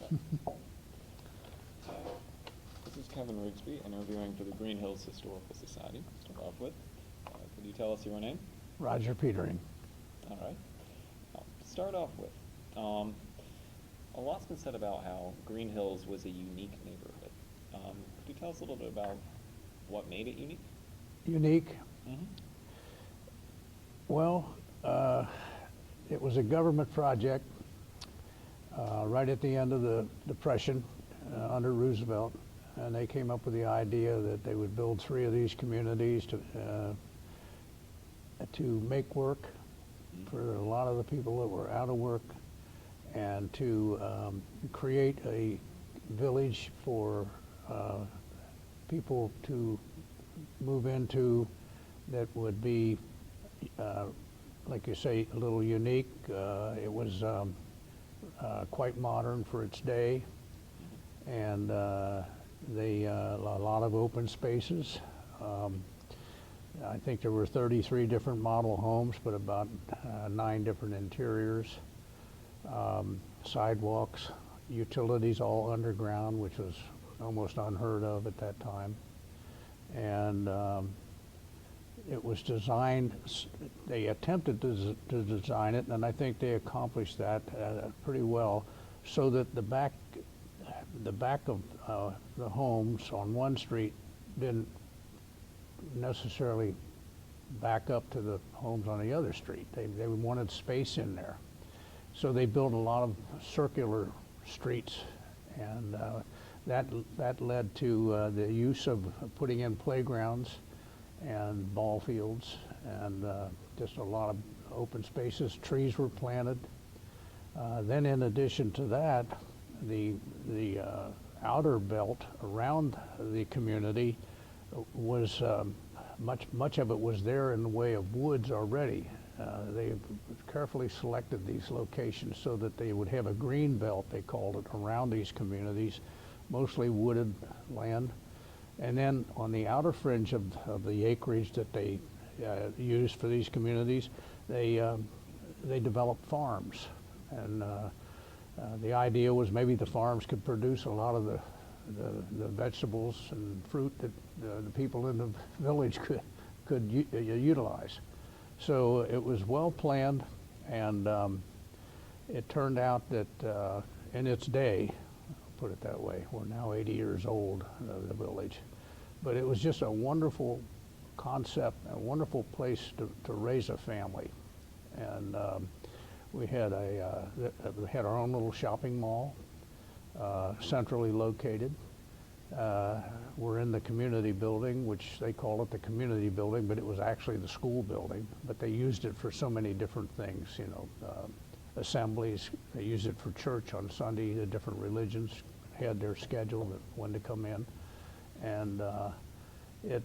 This is Kevin Rigsbee, interviewing for the Greenhills Historical Society. To start off with, could you tell us your name? Roger Petering. All right. To start off with, a lot's been said about how Greenhills was a unique neighborhood. Could you tell us a little bit about what made it unique? Unique? Mm-hmm. Well, it was a government project right at the end of the Depression under Roosevelt, and they came up with the idea that they would build 3 of these communities to make work for a lot of the people that were out of work, and to create a village for people to move into that would be, like you say, a little unique. It was quite modern for its day, and a lot of open spaces. I think there were 33 different model homes, but about 9 different interiors. Sidewalks, utilities all underground, which was almost unheard of at that time. And it was designed, they attempted to design it, and I think they accomplished that pretty well, so that the back of the homes on one street didn't necessarily back up to the homes on the other street. They wanted space in there. So they built a lot of circular streets, and that led to the use of putting in playgrounds and ball fields, and just a lot of open spaces. Trees were planted. Then in addition to that, the outer belt around the community was much of it was there in the way of woods already. They carefully selected these locations so that they would have a green belt, they called it, around these communities, mostly wooded land. And then on the outer fringe of the acreage that they used for these communities, they developed farms. And the idea was maybe the farms could produce a lot of the vegetables and fruit that the people in the village could utilize. So it was well planned, and it turned out that in its day, I'll put it that way, we're now 80 years old, the village, but it was just a wonderful concept, a wonderful place to raise a family. And we had our own little shopping mall, centrally located. We're in the community building, which they call it the community building, but it was actually the school building. But they used it for so many different things, you know, assemblies. They used it for church on Sunday. The different religions had their schedule that when to come in, and it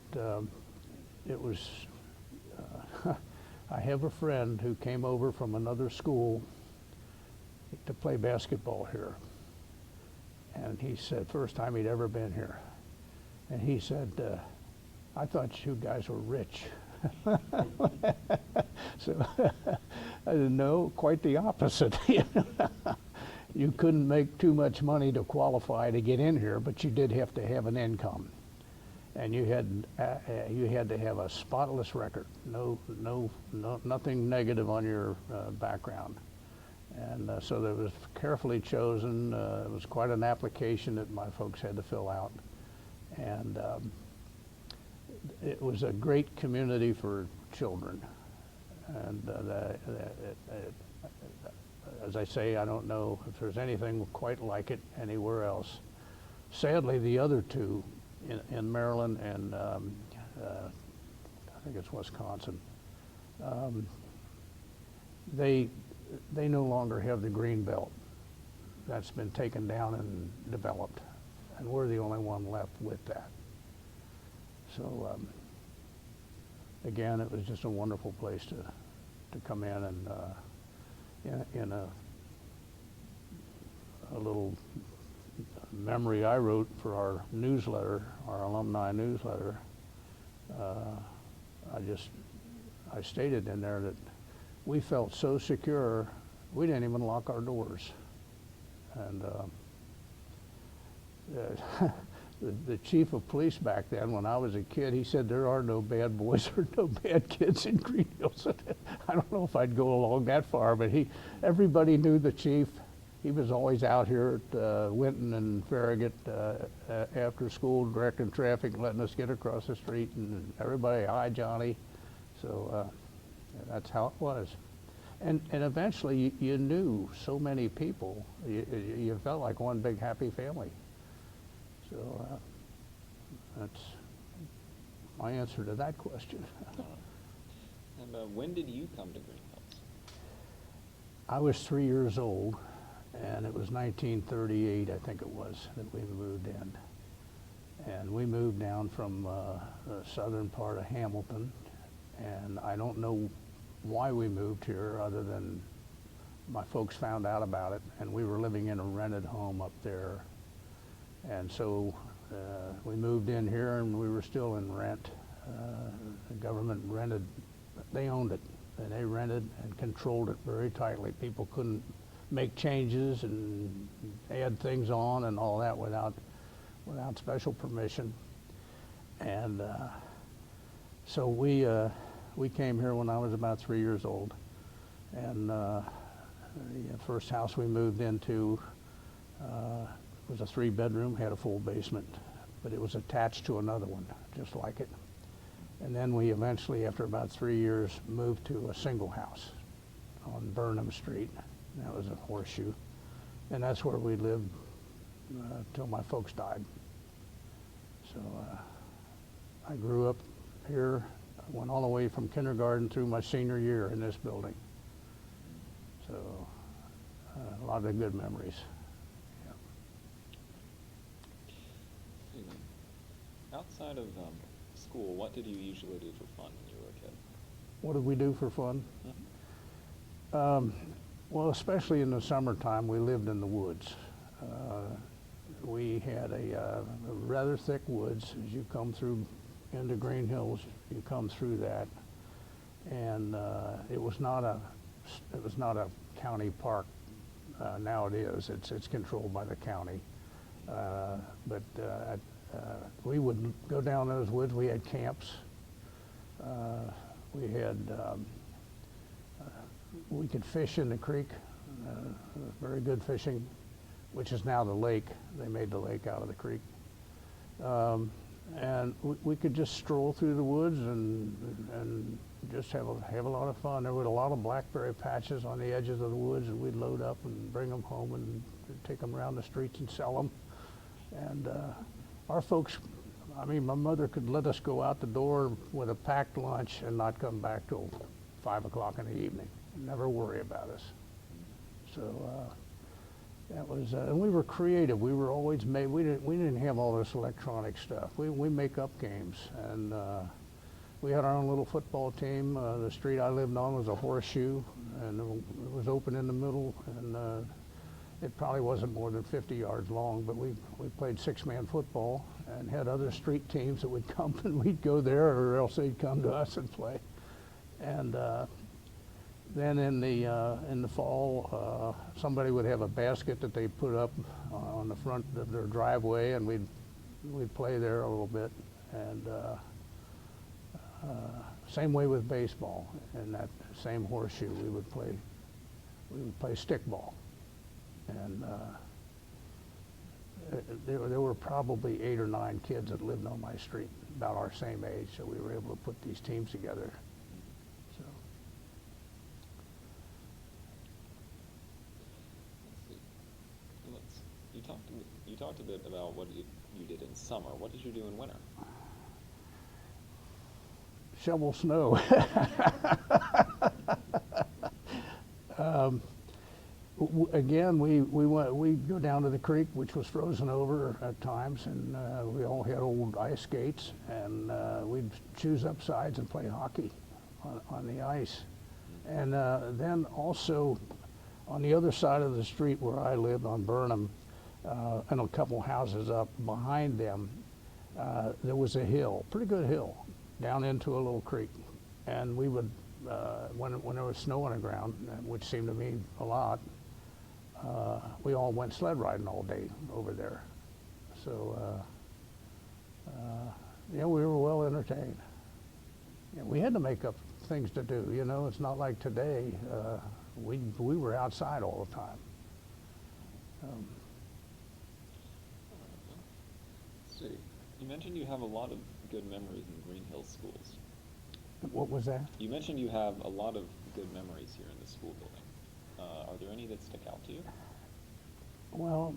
was. I have a friend who came over from another school to play basketball here. And he said, first time he'd ever been here. And he said, I thought you guys were rich. So I said, no, quite the opposite. You couldn't make too much money to qualify to get in here, but you did have to have an income. And you had to have a spotless record, nothing negative on your background. And so that was carefully chosen. It was quite an application that my folks had to fill out. And it was a great community for children. And as I say, I don't know if there's anything quite like it anywhere else. Sadly, the other two in Maryland and I think it's Wisconsin, they no longer have the green belt. That's been taken down and developed, and we're the only one left with that. So again, it was just a wonderful place to come in, and in a little memory I wrote for our newsletter, our alumni newsletter, I stated in there that we felt so secure, we didn't even lock our doors. And the chief of police back then, when I was a kid, he said there are no bad boys or no bad kids in Greenhills. I don't know if I'd go along that far, but everybody knew the chief. He was always out here at Winton and Farragut after school, directing traffic, letting us get across the street, and everybody, hi, Johnny. So that's how it was. And eventually you knew so many people. You felt like one big happy family. So that's my answer to that question. And when did you come to Greenhills? I was 3 years old, and it was 1938, I think it was, that we moved in. And we moved down from the southern part of Hamilton, and I don't know why we moved here other than my folks found out about it, and we were living in a rented home up there. And so we moved in here, and we were still in rent. The government rented, they owned it, and they rented and controlled it very tightly. People couldn't make changes and add things on and all that without special permission. And so we came here when I was about 3 years old, and the first house we moved into was a 3-bedroom, had a full basement, but it was attached to another one, just like it. And then we eventually, after about 3 years, moved to a single house on Burnham Street. That was a horseshoe, and that's where we lived till my folks died. So I grew up here, went all the way from kindergarten through my senior year in this building. So a lot of good memories. Outside of school, what did you usually do for fun when you were a kid? What did we do for fun? Well, especially in the summertime, we lived in the woods. We had a rather thick woods. As you come through into Greenhills, you come through that, and it was not a county park. Now it is. It's controlled by the county, but we would go down those woods. We had camps. We could fish in the creek, very good fishing, which is now the lake. They made the lake out of the creek. And we could just stroll through the woods and just have a lot of fun. There were a lot of blackberry patches on the edges of the woods, and we'd load up and bring them home and take them around the streets and sell them. And our folks, I mean, my mother could let us go out the door with a packed lunch and not come back till 5 o'clock in the evening. Never worry about us. So that was, and we were creative. We were always made. We didn't have all this electronic stuff. We make up games, and we had our own little football team. The street I lived on was a horseshoe, and it was open in the middle, and it probably wasn't more than 50 yards long. But we played 6-man football and had other street teams that would come, and we'd go there, or else they'd come to us and play. And then in the fall, somebody would have a basket that they put up on the front of their driveway, and we'd play there a little bit. And same way with baseball. In that same horseshoe, we would play stickball. And there were probably 8 or 9 kids that lived on my street, about our same age, so we were able to put these teams together. So. Let's see. You talked a bit about what you did in summer. What did you do in winter? Shovel snow. Again, we'd go down to the creek, which was frozen over at times, and we all had old ice skates, and we'd choose up sides and play hockey on the ice. And then also on the other side of the street where I lived on Burnham, and a couple houses up behind them, there was a hill, pretty good hill, down into a little creek. And we would, when there was snow on the ground, which seemed to me a lot, we all went sled riding all day over there. So, yeah, we were well entertained. Yeah, we had to make up things to do, you know. It's not like today. We were outside all the time. Let's see. You mentioned you have a lot of good memories in Greenhills schools. What was that? You mentioned you have a lot of good memories here in the school building. Are there any that stick out to you? Well,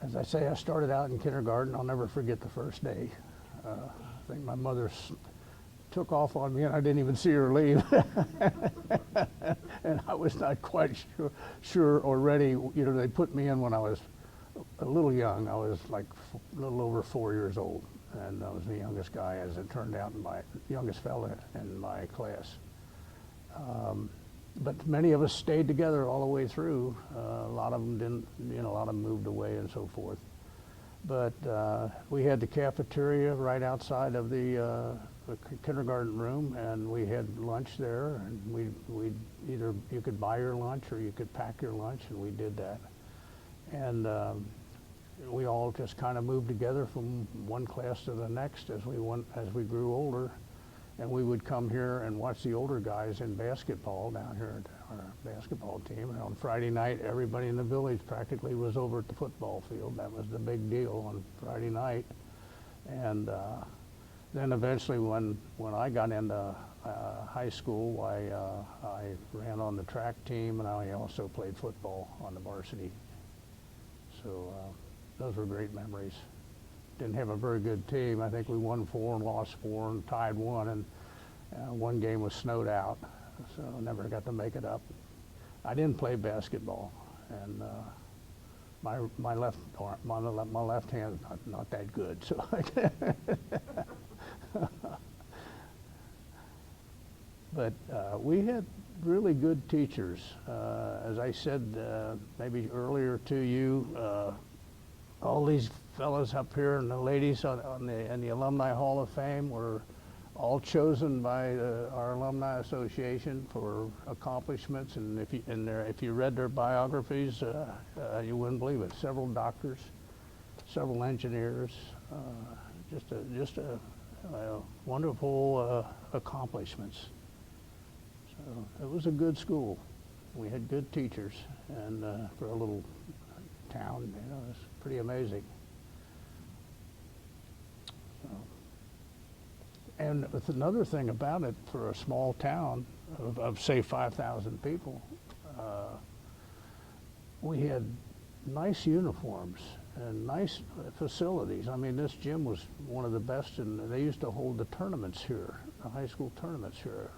as I say, I started out in kindergarten. I'll never forget the first day. I think my mother took off on me, and I didn't even see her leave. And I was not quite sure or ready. You know, they put me in when I was a little young. I was like a little over 4 years old, and I was the youngest guy, as it turned out, in my youngest fella in my class. But many of us stayed together all the way through. A lot of them didn't, you know, a lot of them moved away and so forth. But we had the cafeteria right outside of the kindergarten room, and we had lunch there, and we either, you could buy your lunch or you could pack your lunch, and we did that. And we all just kind of moved together from one class to the next as we grew older. And we would come here and watch the older guys in basketball down here at our basketball team. And on Friday night, everybody in the village practically was over at the football field. That was the big deal on Friday night. And then eventually when I got into high school, I ran on the track team, and I also played football on the varsity. So those were great memories. Didn't have a very good team. I think we won 4 and lost 4 and tied 1, and one game was snowed out, so I never got to make it up. I didn't play basketball, and my left hand's not that good, so but we had really good teachers. As I said maybe earlier to you, all these fellows up here and the ladies in the Alumni Hall of Fame were all chosen by our Alumni Association for accomplishments, and if you read their biographies, you wouldn't believe it. Several doctors, several engineers, just a wonderful accomplishments. So it was a good school. We had good teachers, and for a little town, you know, it's pretty amazing. So, and with another thing about it, for a small town of say 5,000 people, we had nice uniforms and nice facilities. I mean, this gym was one of the best, and they used to hold the tournaments here, the high school tournaments here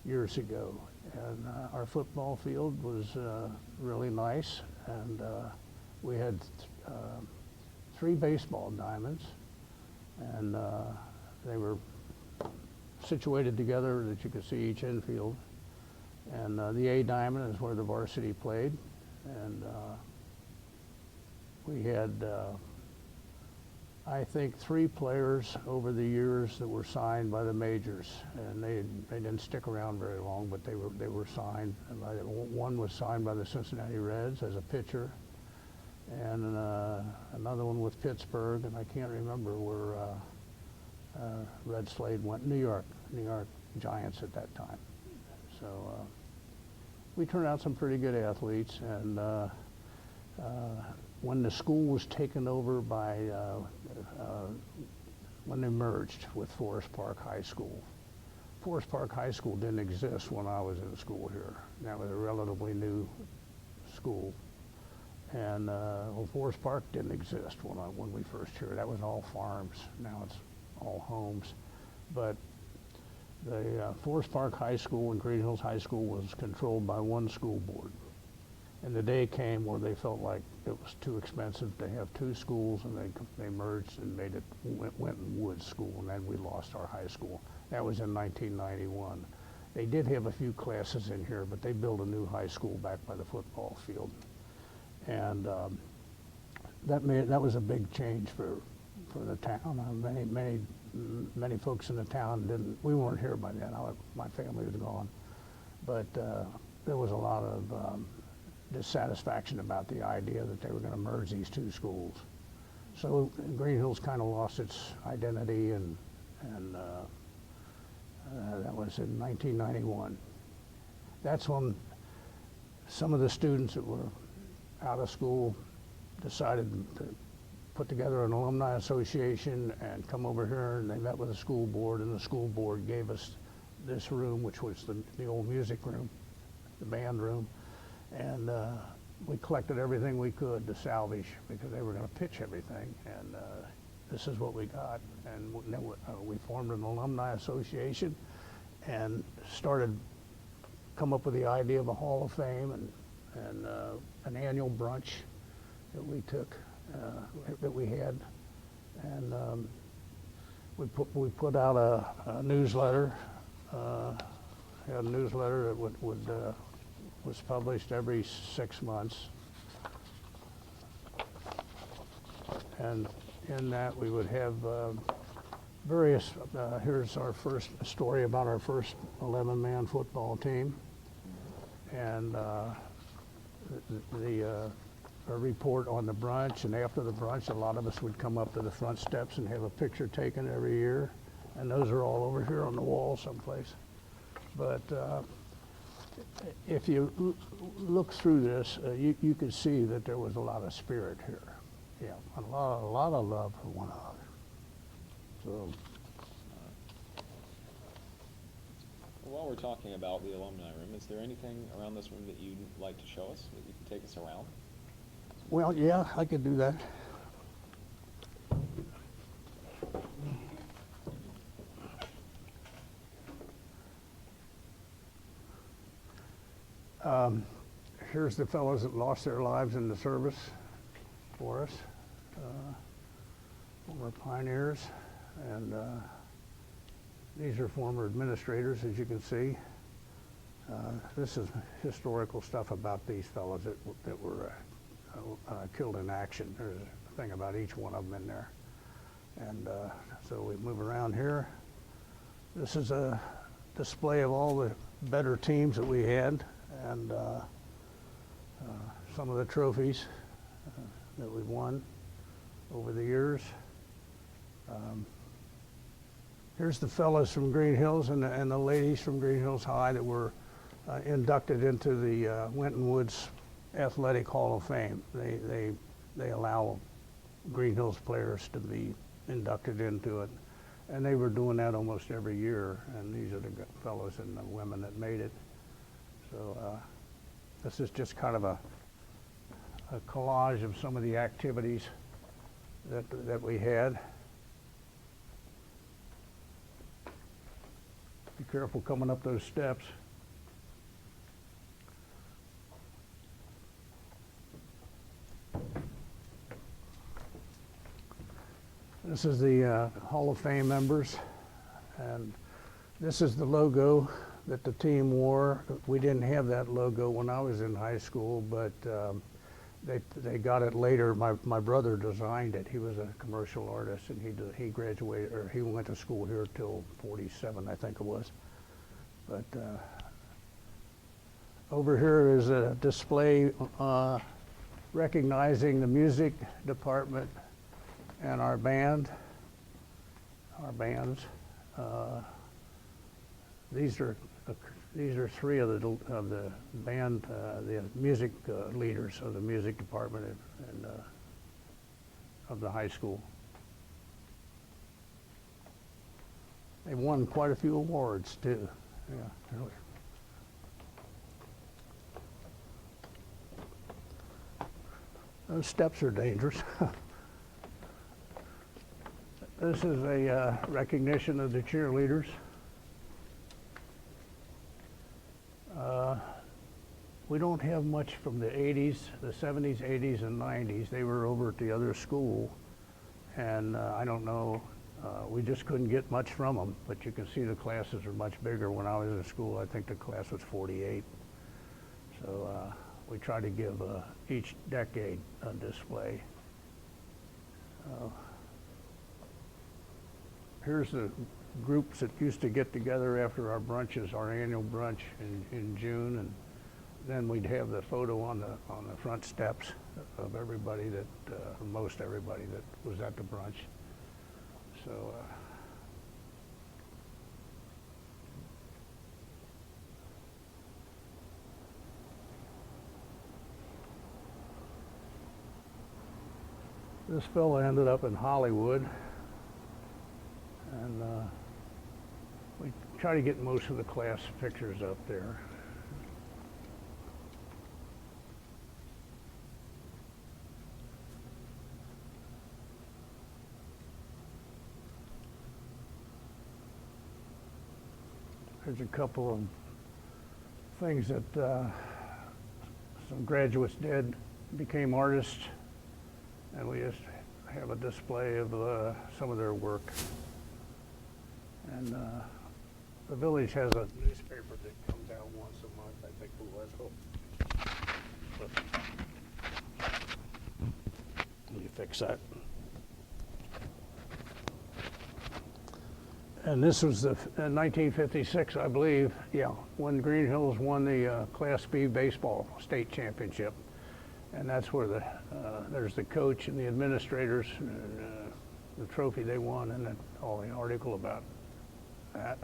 years ago. And our football field was really nice, and we had 3 baseball diamonds, and they were situated together that you could see each infield. And the A diamond is where the varsity played, and we had I think 3 players over the years that were signed by the majors, and they didn't stick around very long, but they were signed. One was signed by the Cincinnati Reds as a pitcher, and another one with Pittsburgh, and I can't remember where Red Slade went. New York Giants at that time. So we turned out some pretty good athletes, and when the school was taken over by, when they merged with Forest Park High School. Forest Park High School didn't exist when I was in school here. That was a relatively new school. And well, Forest Park didn't exist when we first here. That was all farms. Now it's all homes. But the Forest Park High School and Greenhills High School was controlled by one school board. And the day came where they felt like it was too expensive to have 2 schools, and they merged and made it Winton Woods School, and then we lost our high school. That was in 1991. They did have a few classes in here, but they built a new high school back by the football field. And that was a big change for the town. Many folks in the town we weren't here by then. My family was gone. But there was a lot of dissatisfaction about the idea that they were going to merge these two schools. So Greenhills kind of lost its identity, and that was in 1991. That's when some of the students that were out of school decided to put together an alumni association and come over here, and they met with the school board, and the school board gave us this room, which was the old music room, the band room, and we collected everything we could to salvage because they were going to pitch everything, and this is what we got. And we formed an alumni association and started come up with the idea of a Hall of Fame and an annual brunch that we took, that we had, and we put out a newsletter. Had a newsletter that was published every 6 months, and in that we would have various. Here's our first story about our first 11-man football team, and a report on the brunch. And after the brunch, a lot of us would come up to the front steps and have a picture taken every year, and those are all over here on the wall someplace. But if you look through this, you can see that there was a lot of spirit here. Yeah, a lot of love for one another. So, While we're talking about the alumni room, is there anything around this room that you'd like to show us, that you can take us around? well, yeah, I could do that. Here's the fellows that lost their lives in the service for us. Former pioneers, and these are former administrators, as you can see. This is historical stuff about these fellows that were killed in action. There's a thing about each one of them in there. And so we move around here. This is a display of all the better teams that we had, and some of the trophies that we've won over the years. Here's the fellows from Greenhills and the ladies from Greenhills High that were inducted into the Winton Woods Athletic Hall of Fame. They allow Greenhills players to be inducted into it, and they were doing that almost every year. And these are the fellows and the women that made it. So this is just kind of a collage of some of the activities that we had. Be careful coming up those steps. This is the Hall of Fame members, and this is the logo that the team wore. We didn't have that logo when I was in high school, but they got it later. My brother designed it. He was a commercial artist, and he graduated, or he went to school here till 47, I think it was. But over here is a display recognizing the music department and our bands. These are three of the band, the music leaders of the music department and of the high school. They won quite a few awards too. Yeah, really. Those steps are dangerous. This is a recognition of the cheerleaders. We don't have much from the 80s, the 70s, 80s, and 90s. They were over at the other school, and I don't know, we just couldn't get much from them, but you can see the classes are much bigger. When I was in school, I think the class was 48. So we try to give each decade a display. Here's the groups that used to get together after our brunches, our annual brunch in June, and then we'd have the photo on the front steps of everybody that, most everybody that was at the brunch. So, this fella ended up in Hollywood, and we try to get most of the class pictures up there. There's a couple of things that some graduates did, became artists, and we just have a display of some of their work. And the village has a newspaper that comes out once a month. I think let me fix that. And this was in 1956, I believe, yeah, when Greenhills won the Class B baseball state championship. And that's where there's the coach and the administrators, the trophy they won, and then all the article about that.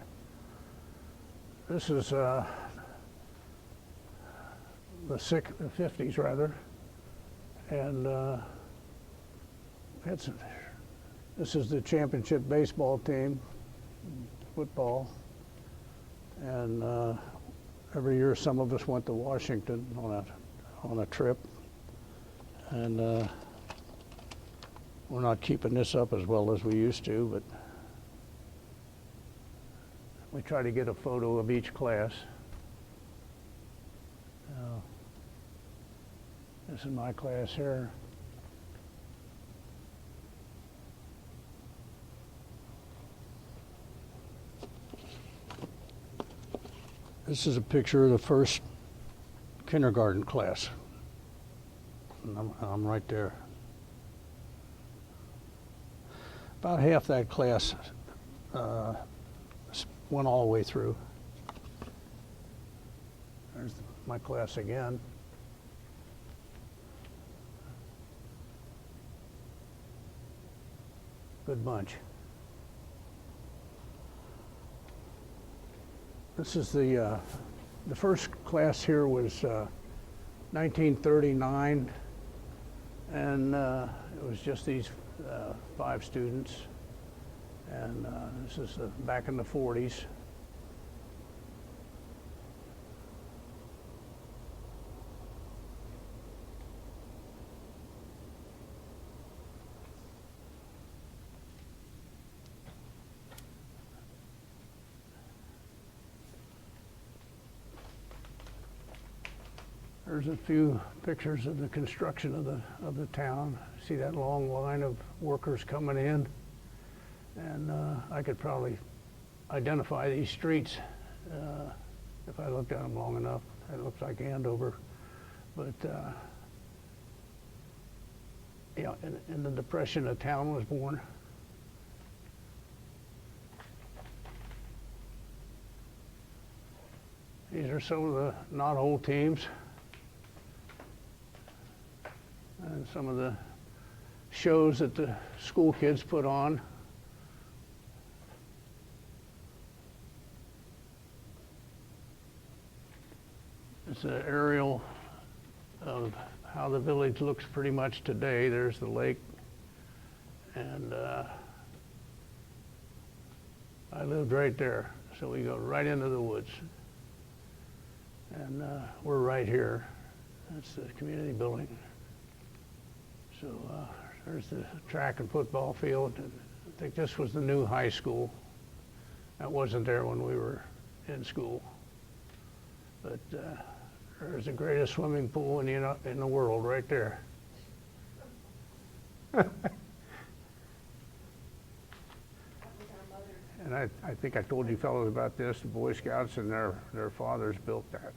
This is the 50s rather, and this is the championship baseball team, football, and every year some of us went to Washington on a trip, and we're not keeping this up as well as we used to, but we try to get a photo of each class. This is my class here. This is a picture of the first kindergarten class. And I'm right there. About half that class went all the way through. There's my class again. Good bunch. This is the first class here was 1939, and it was just these 5 students. And this is back in the 40s. There's a few pictures of the construction of the town. See that long line of workers coming in? And I could probably identify these streets if I looked at them long enough. It looks like Andover, but yeah, in the Depression, the town was born. These are some of the knot-hole teams and some of the shows that the school kids put on. It's an aerial of how the village looks pretty much today. There's the lake, and I lived right there, so we go right into the woods. And we're right here. That's the community building. So there's the track and football field. I think this was the new high school. That wasn't there when we were in school. But there's the greatest swimming pool in the world right there. And I think I told you fellows about this. The Boy Scouts and their fathers built that.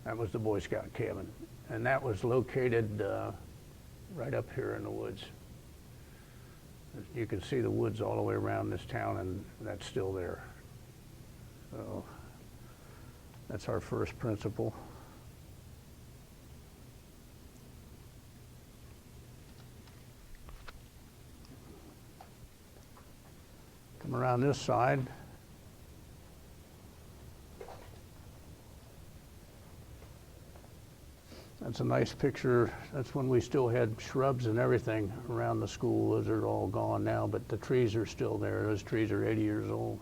That was the Boy Scout cabin. And that was located right up here in the woods. You can see the woods all the way around this town, and that's still there. So That's our first principal. Come around this side. That's a nice picture. That's when we still had shrubs and everything around the school. Those are all gone now, but the trees are still there. Those trees are 80 years old.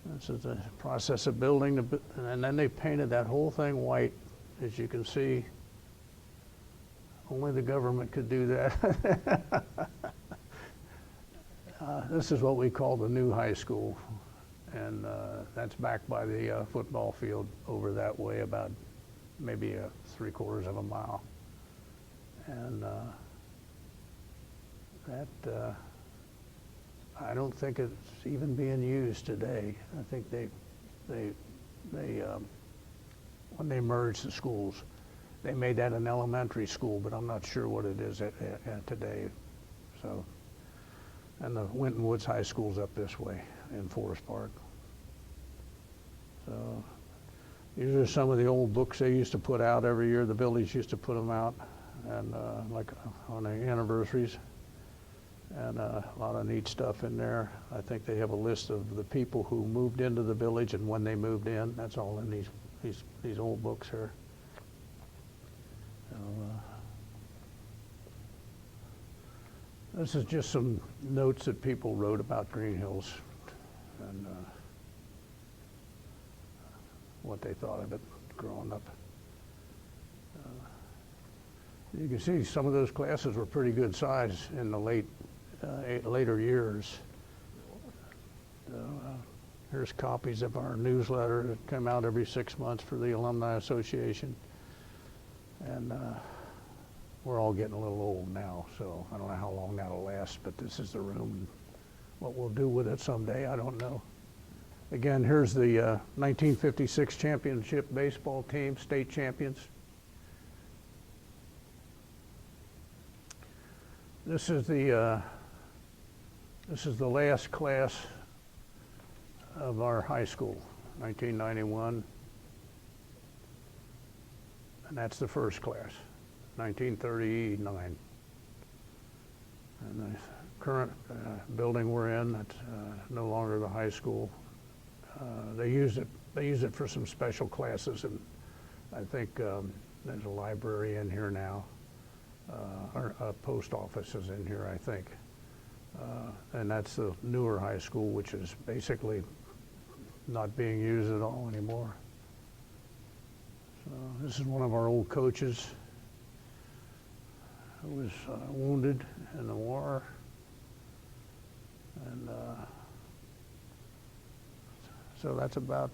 This is the process of building, and then they painted that whole thing white, as you can see. Only the government could do that. This is what we call the new high school, and that's back by the football field over that way, about maybe 3/4 of a mile. And that I don't think it's even being used today. I think they when they merged the schools, they made that an elementary school, but I'm not sure what it is at today. So, and the Winton Woods High School's up this way in Forest Park. So, these are some of the old books they used to put out every year. The village used to put them out, and like on the anniversaries. And a lot of neat stuff in there. I think they have a list of the people who moved into the village and when they moved in. That's all in these old books here. So, this is just some notes that people wrote about Greenhills and what they thought of it growing up. You can see some of those classes were pretty good size in the later years. Here's copies of our newsletter that come out every 6 months for the Alumni Association. And we're all getting a little old now, so I don't know how long that'll last, but this is the room. What we'll do with it someday, I don't know. Again, here's the 1956 championship baseball team, state champions. This is the last class of our high school, 1991. And that's the first class, 1939. And the current building we're in, that's no longer the high school. They use it for some special classes, and I think there's a library in here now. Our post office is in here, I think. And that's the newer high school, which is basically not being used at all anymore. So this is one of our old coaches who was wounded in the war. And so that's about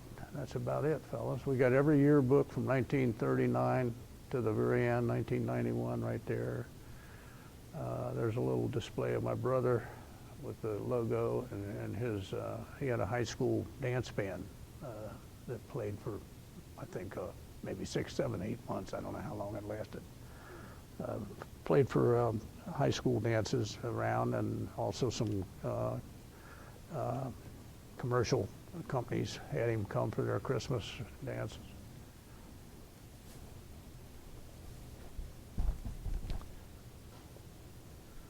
it, fellas. We got every yearbook from 1939 to the very end, 1991 right there. There's a little display of my brother with the logo, and his, he had a high school dance band that played for, I think, maybe 6, 7, 8 months. I don't know how long it lasted. Played for high school dances around, and also some commercial companies had him come for their Christmas dances.